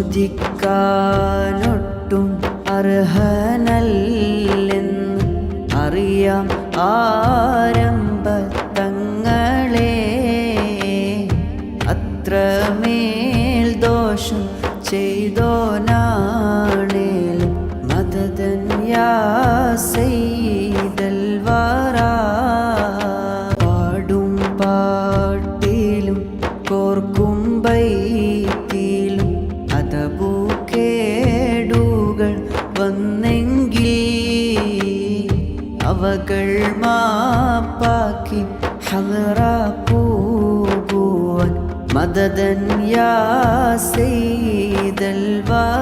ചോദിക്കാനൊട്ടും അർഹനല്ലെന്ന് അറിയാം ആരംഭത്തങ്ങളെ. അത്രമേൽ ദോഷം ചെയ്തോനാണേലും മദദൻ യാ സയ്യിദൽ വറാ. പാടും പാട്ടിലും കോർക്കും ബൈത്തിലും അതബുകേടുകൾ വന്നെങ്കിൽ അവകൾ മാപ്പാക്കി ഹളറ പോകുവാൻ മദദൻ യാ സയ്യിദൽ വറാ.